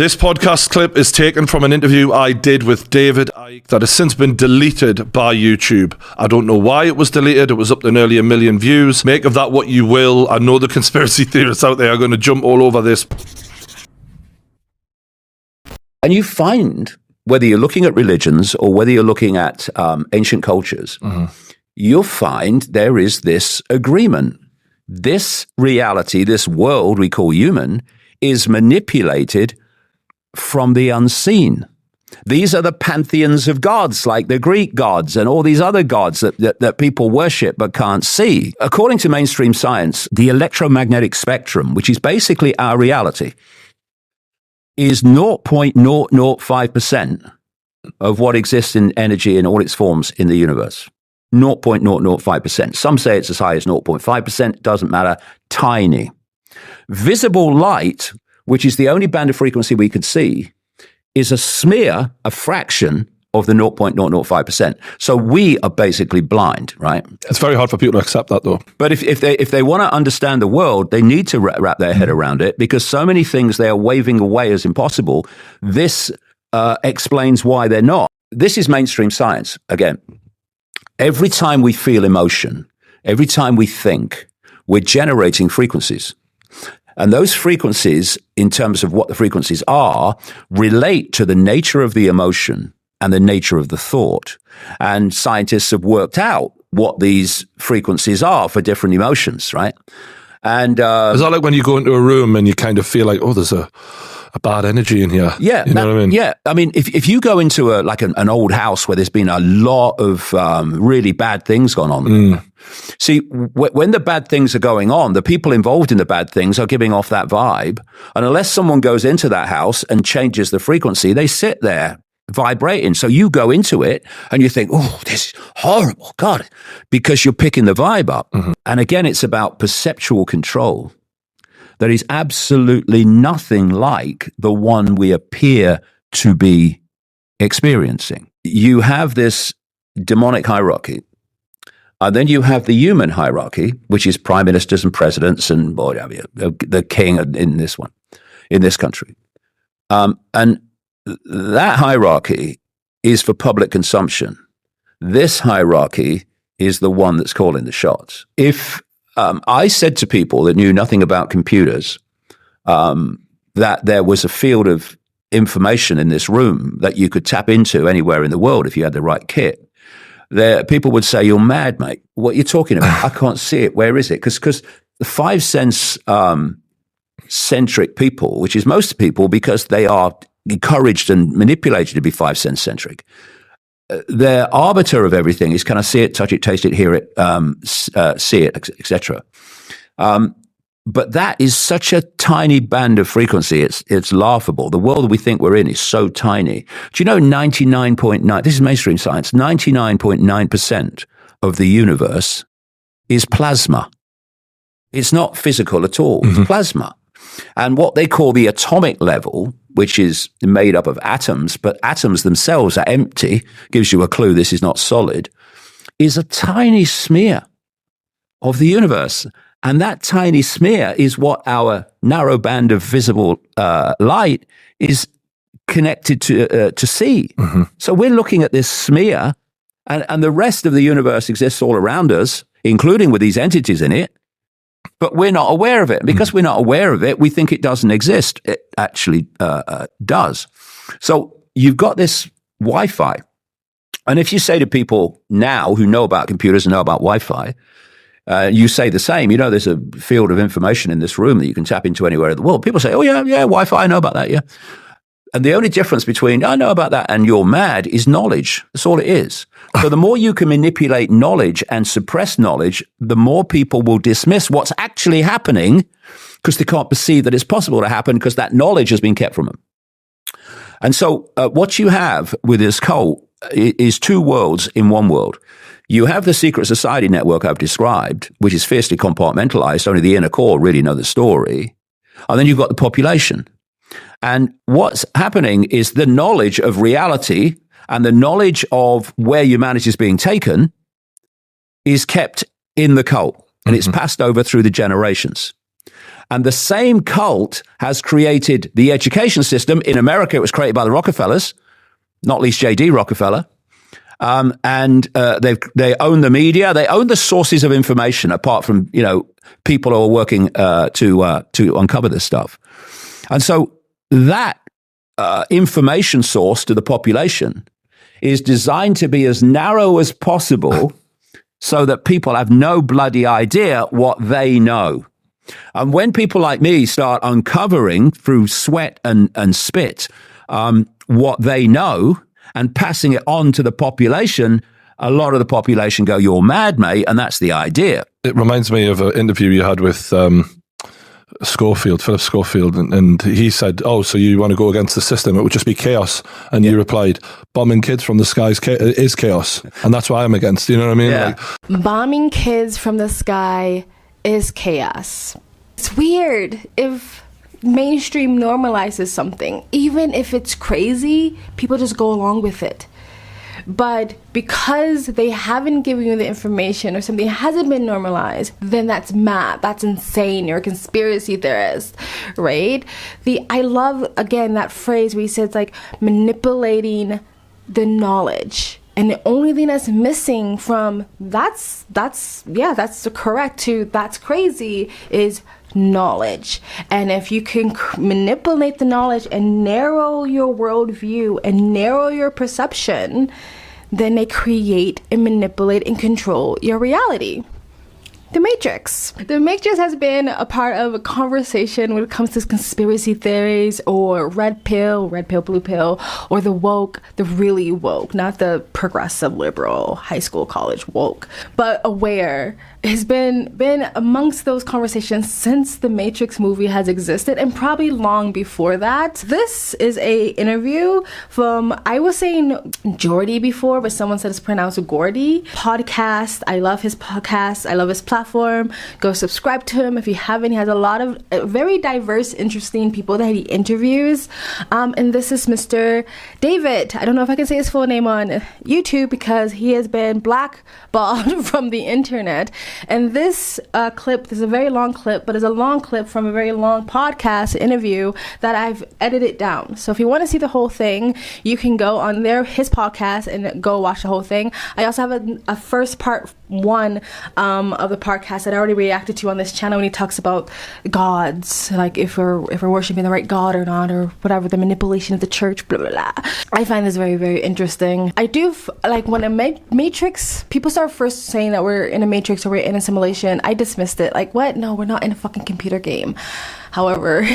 This podcast clip is taken from an interview I did with David Icke that has since been deleted by YouTube. I don't know why it was deleted. It was up to nearly 1 million views. Make of that what you will. I know the conspiracy theorists out there are going to jump all over this. And you find, whether you're looking at religions or whether you're looking at ancient cultures, you'll find there is this agreement. This reality, this world we call human, is manipulated from the unseen. These are the pantheons of gods, like the Greek gods and all these other gods that people worship but can't see. According to mainstream science, the electromagnetic spectrum, which is basically our reality, is 0.005% of what exists in energy in all its forms in the universe. 0.005%. Some say it's as high as 0.5%, doesn't matter, tiny. Visible light, which is the only band of frequency we could see, is a smear, a fraction of the 0.005%. So we are basically blind, right? It's very hard for people to accept that, though. But if they want to understand the world, they need to wrap their head around it, because so many things they are waving away as impossible. This explains why they're not. This is mainstream science. Again, every time we feel emotion, every time we think, we're generating frequencies. And those frequencies, in terms of what the frequencies are, relate to the nature of the emotion and the nature of the thought. And scientists have worked out what these frequencies are for different emotions, right? And is that like when you go into a room and you kind of feel like, oh, there's a bad energy in here? Yeah. You know what I mean? Yeah. I mean, if you go into an old house where there's been a lot of really bad things gone on, see, when the bad things are going on, the people involved in the bad things are giving off that vibe. And unless someone goes into that house and changes the frequency, they sit there vibrating. So you go into it and you think, oh, this is horrible, God, because you're picking the vibe up. And again, it's about perceptual control. There is absolutely nothing like the one we appear to be experiencing. You have this demonic hierarchy. And then you have the human hierarchy, which is prime ministers and presidents and the king in this one, in this country. And that hierarchy is for public consumption. This hierarchy is the one that's calling the shots. If I said to people that knew nothing about computers that there was a field of information in this room that you could tap into anywhere in the world if you had the right kit, people would say, you're mad, mate. What are you talking about? I can't see it. Where is it? Because the five sense centric people, which is most people because they are encouraged and manipulated to be five sense centric, their arbiter of everything is, can I see it, touch it, taste it, hear it, see it, etc. But that is such a tiny band of frequency, it's laughable. The world we think we're in is so tiny. Do you know 99.9, this is mainstream science, 99.9% of the universe is plasma. It's not physical at all, it's plasma. And what they call the atomic level, which is made up of atoms, but atoms themselves are empty, gives you a clue this is not solid, is a tiny smear of the universe. And that tiny smear is what our narrow band of visible light is connected to see. So we're looking at this smear, and the rest of the universe exists all around us, including with these entities in it, but we're not aware of it. Because we're not aware of it, we think it doesn't exist. It actually does. So you've got this Wi-Fi. And if you say to people now who know about computers and know about Wi-Fi, you say the same. You know, there's a field of information in this room that you can tap into anywhere in the world. People say, oh, yeah, Wi-Fi, I know about that, yeah. And the only difference between, I know about that and you're mad is knowledge. That's all it is. So the more you can manipulate knowledge and suppress knowledge, the more people will dismiss what's actually happening because they can't perceive that it's possible to happen because that knowledge has been kept from them. And so what you have with this cult is two worlds in one world. You have the secret society network I've described, which is fiercely compartmentalized. Only the inner core really know the story. And then you've got the population. And what's happening is the knowledge of reality and the knowledge of where humanity is being taken is kept in the cult. And it's passed over through the generations. And the same cult has created the education system. In America, it was created by the Rockefellers, not least J.D. Rockefeller. And they own the media. They own the sources of information, apart from, people who are working to uncover this stuff. And so that information source to the population is designed to be as narrow as possible so that people have no bloody idea what they know. And when people like me start uncovering through sweat and spit what they know and passing it on to the population, a lot of the population go, "You're mad, mate," and that's the idea. It reminds me of an interview you had with Philip Schofield, and he said, "Oh, so you want to go against the system? It would just be chaos." And you replied, "Bombing kids from the skies is chaos, and that's why I'm against." You know what I mean? Yeah. Bombing kids from the sky is chaos. It's weird if mainstream normalizes something, even if it's crazy, people just go along with it. But because they haven't given you the information or something hasn't been normalized, then that's mad. That's insane. You're a conspiracy theorist, right? I love, again, that phrase where he says, like, manipulating the knowledge. And the only thing that's missing from that's correct to that's crazy is knowledge. And if you can manipulate the knowledge and narrow your worldview and narrow your perception, then they create and manipulate and control your reality. The Matrix. The Matrix has been a part of a conversation when it comes to conspiracy theories or red pill, blue pill, or the woke, the really woke, not the progressive liberal high school, college woke, but aware. Has been amongst those conversations since the Matrix movie has existed, and probably long before that. This is a interview from, I was saying Geordie before, but someone said it's pronounced Geordie. Podcast. I love his podcast. I love his platform. Go subscribe to him if you haven't. He has a lot of very diverse, interesting people that he interviews. And this is Mr. David. I don't know if I can say his full name on YouTube because he has been blackballed from the internet. And this clip is a very long clip, but it's a long clip from a very long podcast interview that I've edited down. So if you want to see the whole thing, you can go on his podcast and go watch the whole thing. I also have a first part one of the podcast that I already reacted to on this channel when he talks about gods, like if we're worshiping the right god or not, or whatever, the manipulation of the church, blah blah blah. I find this very, very interesting. I do like when a Matrix, people start first saying that we're in a Matrix or we're in a simulation. I dismissed it, like, what? No, we're not in a fucking computer game. However,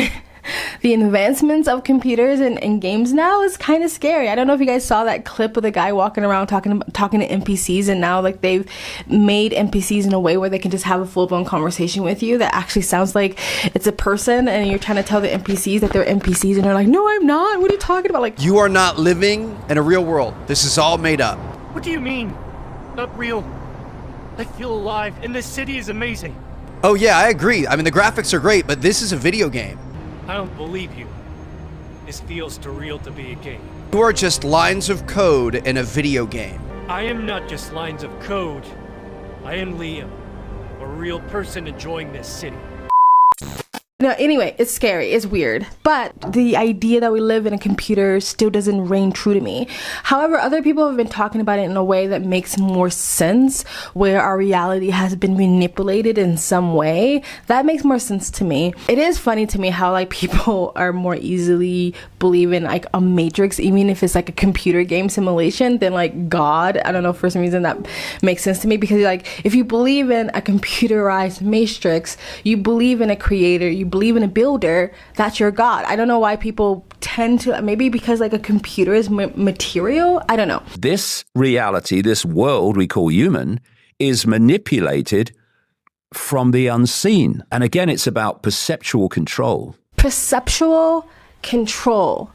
the advancements of computers and games now is kind of scary. I don't know if you guys saw that clip of the guy walking around talking to NPCs, and now like they've made NPCs in a way where they can just have a full-blown conversation with you that actually sounds like it's a person, and you're trying to tell the NPCs that they're NPCs, and they're like, no, I'm not. What are you talking about? Like, you are not living in a real world. This is all made up. What do you mean? Not real. I feel alive, and this city is amazing. Oh yeah, I agree. I mean, the graphics are great, but this is a video game. I don't believe you. This feels too real to be a game. You are just lines of code in a video game. I am not just lines of code. I am Liam, a real person enjoying this city. No, anyway, it's scary, it's weird, but the idea that we live in a computer still doesn't ring true to me. However, other people have been talking about it in a way that makes more sense, where our reality has been manipulated in some way. That makes more sense to me. It is funny to me how like people are more easily believe in like a Matrix, even if it's like a computer game simulation, than like God. I don't know, for some reason that makes sense to me, because like if you believe in a computerized Matrix, you believe in a creator, you believe in a builder, that's your God. I don't know why people tend to, maybe because like a computer is material. I don't know. This reality, this world we call human, is manipulated from the unseen. And again, it's about perceptual control. Perceptual control.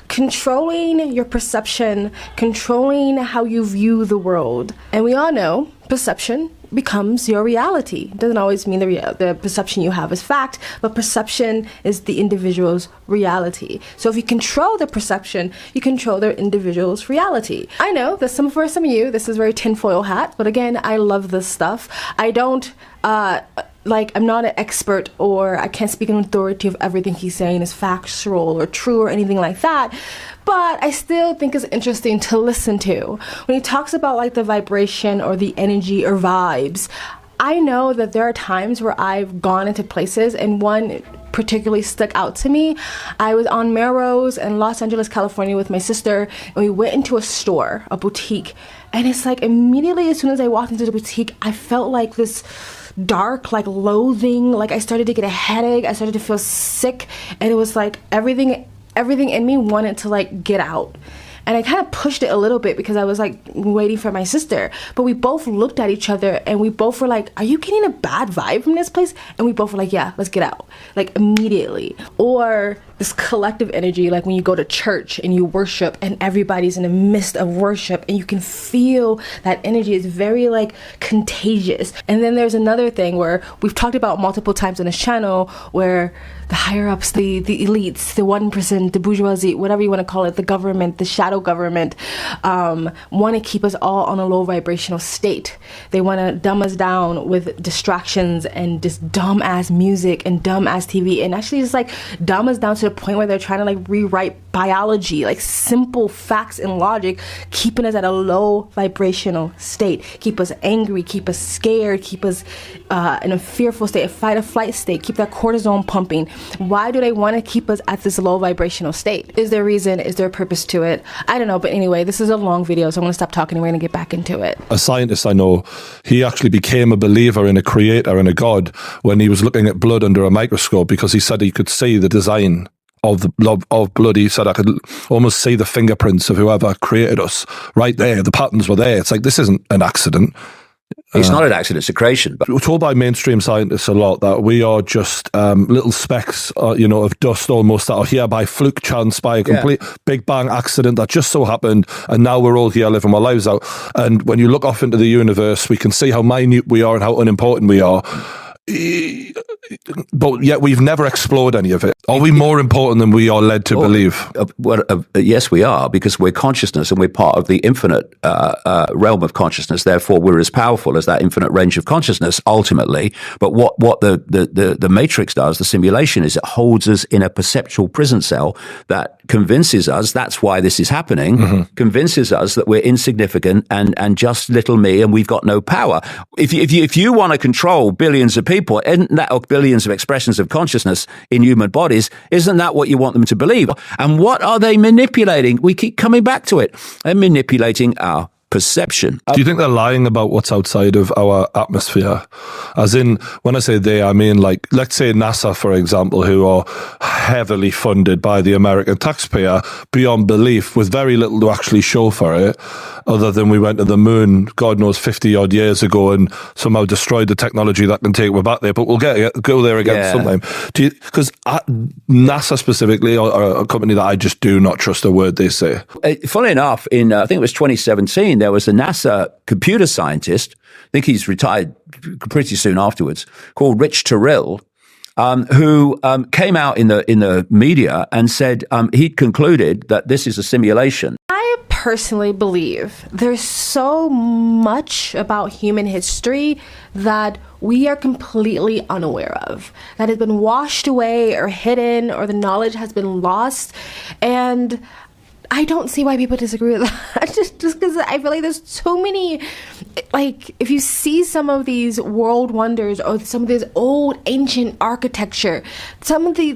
Controlling your perception, controlling how you view the world. And we all know perception becomes your reality. It doesn't always mean the perception you have is fact, but perception is the individual's reality. So if you control the perception, you control their individual's reality. I know that for some of you, this is very tinfoil hat, but again, I love this stuff. I don't like, I'm not an expert, or I can't speak in authority of everything he's saying is factual or true or anything like that. But I still think it's interesting to listen to. When he talks about like the vibration or the energy or vibes, I know that there are times where I've gone into places, and one particularly stuck out to me. I was on Melrose in Los Angeles, California with my sister, and we went into a store, a boutique, and it's like immediately as soon as I walked into the boutique, I felt like this dark, like loathing, like I started to get a headache, I started to feel sick, and it was like everything in me wanted to like get out. And I kind of pushed it a little bit because I was like waiting for my sister. But we both looked at each other and we both were like, are you getting a bad vibe from this place? And we both were like, yeah, let's get out. Like immediately. Or this collective energy, like when you go to church and you worship and everybody's in the midst of worship and you can feel that energy is very like contagious. And then there's another thing where we've talked about multiple times on this channel where the higher ups, the elites, the 1%, the bourgeoisie, whatever you want to call it, the government, the shadow government, want to keep us all on a low vibrational state. They want to dumb us down with distractions and just dumb ass music and dumb ass TV, and actually just like dumb us down to the point where they're trying to like rewrite biology, like simple facts and logic, keeping us at a low vibrational state, keep us angry, keep us scared, keep us in a fearful state, a fight or flight state, keep that cortisol pumping. Why do they want to keep us at this low vibrational state? Is there a reason? Is there a purpose to it? I don't know. But anyway, this is a long video, so I'm going to stop talking and we're going to get back into it. A scientist I know, he actually became a believer in a creator and a god when he was looking at blood under a microscope, because he said he could see the design of blood. He said I could almost see the fingerprints of whoever created us right there. The patterns were there. It's like, this isn't an accident. It's not an accident, it's a creation. But we're told by mainstream scientists a lot that we are just little specks, of dust almost, that are here by fluke, chance, by a complete Big Bang accident that just so happened, and now we're all here living our lives out. And when you look off into the universe, we can see how minute we are and how unimportant we are. But yet we've never explored any of it. Are we more important than we are led to believe? Yes, we are, because we're consciousness and we're part of the infinite realm of consciousness. Therefore, we're as powerful as that infinite range of consciousness, ultimately. But what the matrix does, the simulation, is it holds us in a perceptual prison cell that convinces us, that's why this is happening, convinces us that we're insignificant and just little me and we've got no power. If you want to control billions of people, isn't that, or billions of expressions of consciousness in human bodies, isn't that what you want them to believe? And what are they manipulating? We keep coming back to it. They're manipulating our perception. Do you think they're lying about what's outside of our atmosphere? As in, when I say they, I mean, like, let's say NASA, for example, who are heavily funded by the American taxpayer beyond belief, with very little to actually show for it, other than we went to the moon, God knows, 50 odd years ago, and somehow destroyed the technology that can take us back there. But we'll go there again sometime. Because NASA specifically are a company that I just do not trust a word they say. Funnily enough, in I think it was 2017, there was a NASA computer scientist, I think he's retired pretty soon afterwards, called Rich Terrell, who came out in the media and said he'd concluded that this is a simulation. I personally believe there's so much about human history that we are completely unaware of, that has been washed away or hidden, or the knowledge has been lost. And I don't see why people disagree with that. just because I feel like there's so many, like, if you see some of these world wonders or some of this old ancient architecture, some of the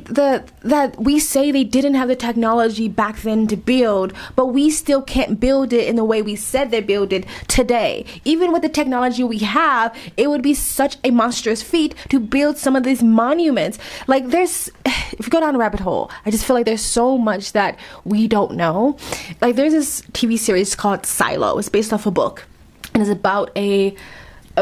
that we say they didn't have the technology back then to build, but we still can't build it in the way we said they build it today. Even with the technology we have, it would be such a monstrous feat to build some of these monuments. Like, if you go down a rabbit hole, I just feel like there's so much that we don't know. Like, there's this TV series called Silo. It's based off a book, and it's about a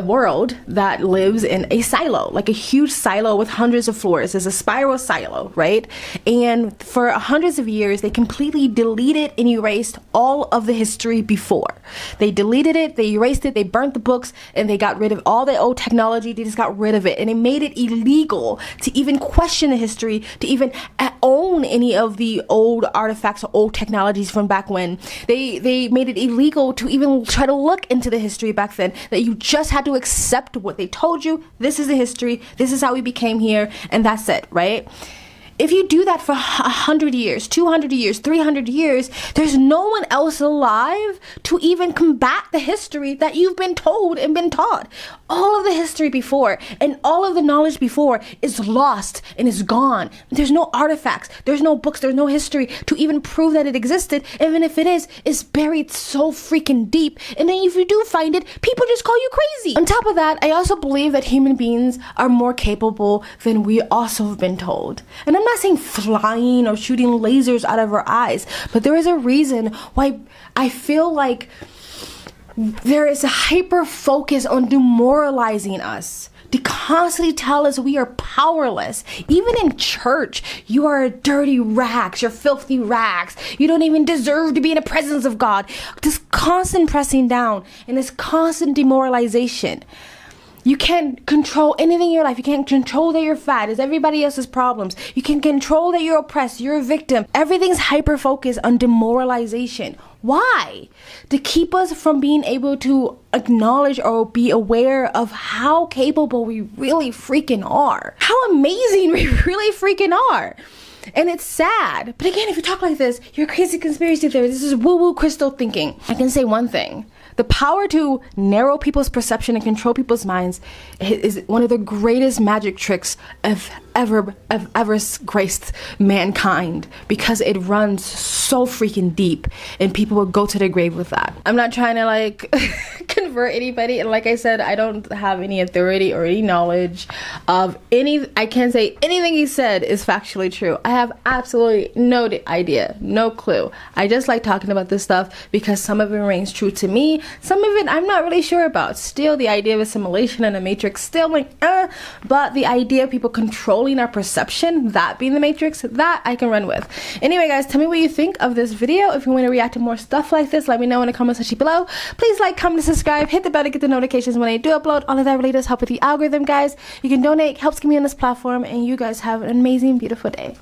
world that lives in a silo, like a huge silo with hundreds of floors. It's a spiral silo, right? And for hundreds of years, they completely deleted and erased all of the history before. They deleted it, they erased it, they burnt the books, and they got rid of all the old technology. They just got rid of it, and it made it illegal to even question the history, to even own any of the old artifacts or old technologies from back when. They made it illegal to even try to look into the history back then, that you just had to accept what they told you. This is the history. This is how we became here. And that's it, right? If you do that for 100 years, 200 years, 300 years, there's no one else alive to even combat the history that you've been told and been taught. All of the history before and all of the knowledge before is lost and is gone. There's no artifacts, there's no books, there's no history to even prove that it existed. Even if it is, it's buried so freaking deep. And then if you do find it, people just call you crazy. On top of that, I also believe that human beings are more capable than we also have been told. And I'm not saying flying or shooting lasers out of our eyes, but there is a reason why I feel like there is a hyper focus on demoralizing us, to constantly tell us we are powerless. Even in church, you are dirty rags, you're filthy rags, you don't even deserve to be in the presence of God. This constant pressing down and this constant demoralization. You can't control anything in your life. You can't control that you're fat. It's everybody else's problems. You can control that you're oppressed. You're a victim. Everything's hyper-focused on demoralization. Why? To keep us from being able to acknowledge or be aware of how capable we really freaking are. How amazing we really freaking are. And it's sad. But again, if you talk like this, you're a crazy conspiracy theorist. This is woo-woo crystal thinking. I can say one thing. The power to narrow people's perception and control people's minds is one of the greatest magic tricks of ever graced mankind, because it runs so freaking deep and people will go to the grave with that. I'm not trying to like convert anybody, and like I said, I don't have any authority or any knowledge of any. I can't say anything he said is factually true. I have absolutely no idea, no clue. I just like talking about this stuff because some of it rings true to me, some of it I'm not really sure about. Still, the idea of assimilation and a matrix, still like but the idea of people controlling our perception, that being the matrix, that I can run with. Anyway guys, tell me what you think of this video. If you want to react to more stuff like this, let me know in the comment section below. Please like, comment, and subscribe, hit the bell to get the notifications when I do upload. All of that really does help with the algorithm, guys. You can donate, helps me on this platform, and you guys have an amazing, beautiful day.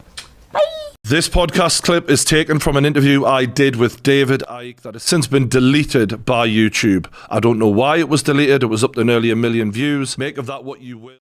Bye. This podcast clip is taken from an interview I did with David Icke that has since been deleted by YouTube. I don't know why it was deleted. It was up to nearly 1 million views. Make of that what you will.